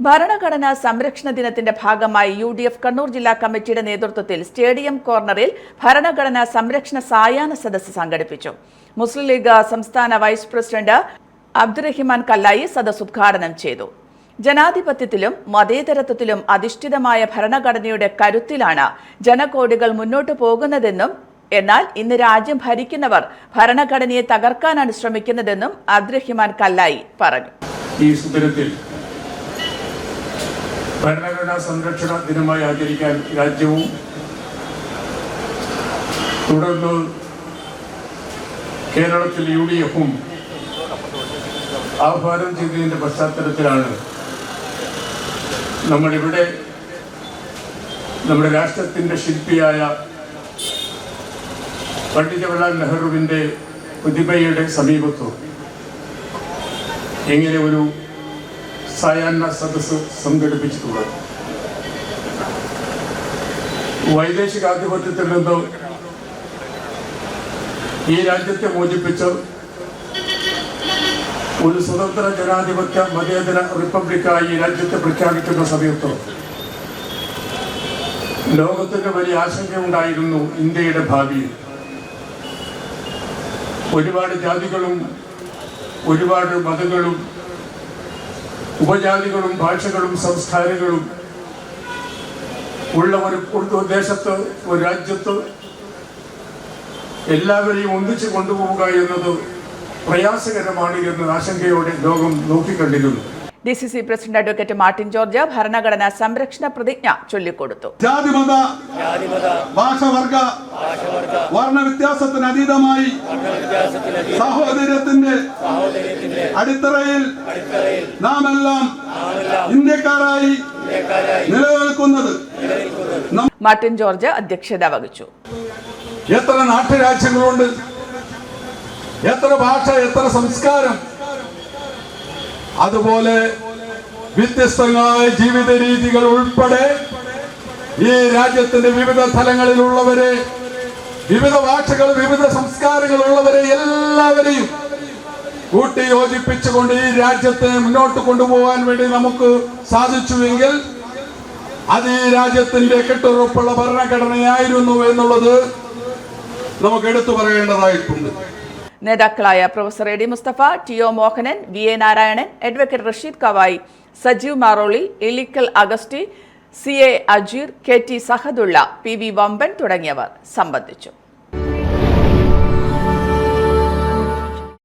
ഭരണഘടനാ സംരക്ഷണ ദിനത്തിന്റെ ഭാഗമായി UDF കണ്ണൂർ ജില്ലാ കമ്മിറ്റിയുടെ നേതൃത്വത്തിൽ സ്റ്റേഡിയം കോർണറിൽ ഭരണഘടനാ സംരക്ഷണ സായാഹ്ന സദസ്സ് സംഘടിപ്പിച്ചു. മുസ്ലിം ലീഗ് സംസ്ഥാന വൈസ് പ്രസിഡന്റ് അബ്ദുറഹിമാൻ കല്ലായി സദസ്സ് ഉദ്ഘാടനം ചെയ്തു. ജനാധിപത്യത്തിലും മതേതരത്വത്തിലും അധിഷ്ഠിതമായ ഭരണഘടനയുടെ കരുത്തിലാണ് ജനകോടികൾ മുന്നോട്ടു പോകുന്നതെന്നും എന്നാൽ ഇന്ന് രാജ്യം ഭരിക്കുന്നവർ ഭരണഘടനയെ തകർക്കാനാണ് ശ്രമിക്കുന്നതെന്നും അബ്ദുറഹിമാൻ കല്ലായി പറഞ്ഞു. ഭരണഘടനാ സംരക്ഷണ ദിനമായി ആചരിക്കാൻ രാജ്യവും തുടർന്ന് കേരളത്തിൽ UDFും ആഹ്വാനം ചെയ്തതിൻ്റെ പശ്ചാത്തലത്തിലാണ് നമ്മളിവിടെ നമ്മുടെ രാഷ്ട്രത്തിൻ്റെ ശില്പിയായ പണ്ഡിറ്റ് ജവഹർലാൽ നെഹ്റുവിൻ്റെ പ്രതിമയുടെ സമീപത്തും ഇങ്ങനെ ഒരു സായാഹ്ന സദസ്സ് സംഘടിപ്പിച്ചിട്ടുള്ളത്. വൈദേശികാധിപത്യത്തിൽ നിന്നും ഈ രാജ്യത്തെ മോചിപ്പിച്ച് ഒരു സ്വതന്ത്ര ജനാധിപത്യ മതേതര റിപ്പബ്ലിക്കായി ഈ രാജ്യത്തെ പ്രഖ്യാപിക്കുന്ന സമയത്ത് ലോകത്തിന് വലിയ ആശങ്കയുണ്ടായിരുന്നു ഇന്ത്യയുടെ ഭാവിയിൽ. ഒരുപാട് ജാതികളും ഒരുപാട് മതങ്ങളും ഉപജാതികളും ഭാഷകളും സംസ്കാരങ്ങളും ഉള്ള ഒരു ദേശത്ത് ഒരു രാജ്യത്ത് എല്ലാവരെയും ഒന്നിച്ച് കൊണ്ടുപോവുക എന്നത് പ്രയാസകരമാണ് എന്ന് ആശങ്കയോടെ ലോകം നോക്കിക്കണ്ടിരുന്നു. DCC president advocate Martin George ഭരണഘടനാ സംരക്ഷണ പ്രതിജ്ഞ ചൊല്ലിക്കൊടുത്തു. ജാതിമത ഭാഷവർഗ വർണ്ണ വ്യത്യാസത്തിന് അതീതമായി സഹോദര്യത്തിന്റെ അടിത്തറയിൽ നാം എല്ലാം ഇന്ത്യക്കാരായി നിലനിൽക്കുന്നത്. മാർട്ടിൻ ജോർജ് അധ്യക്ഷത വഹിച്ചു. എത്ര നാട്ടുരാജ്യങ്ങളുണ്ട്, എത്ര ഭാഷ, എത്ര സംസ്കാരം, അതുപോലെ വ്യത്യസ്തങ്ങളായ ജീവിത രീതികൾ ഉൾപ്പെടെ ഈ രാജ്യത്തിന്റെ വിവിധ തലങ്ങളിലുള്ളവരെ, വിവിധ ഭാഷകൾ, വിവിധ സംസ്കാരങ്ങളുള്ളവരെ എല്ലാവരെയും കൂട്ടി യോജിപ്പിച്ചുകൊണ്ട് ഈ രാജ്യത്തെ മുന്നോട്ട് കൊണ്ടുപോകാൻ വേണ്ടി നമുക്ക് സാധിച്ചുവെങ്കിൽ അത് ഈ രാജ്യത്തിന്റെ കെട്ടുറപ്പുള്ള ഭരണഘടനയായിരുന്നു എന്നുള്ളത് നമുക്ക് എടുത്തു പറയേണ്ടതായിട്ടുണ്ട്. നേതാക്കളായ professor A D Mustafa, TO Mohanan, VA Narayanan, advocate Rasheed Kavayi, Sajeev Maroli, Elikkal Augusty, CA Ajeer, KT Sahadulla, PV Vamban തുടങ്ങിയവർ സംബന്ധിച്ചു.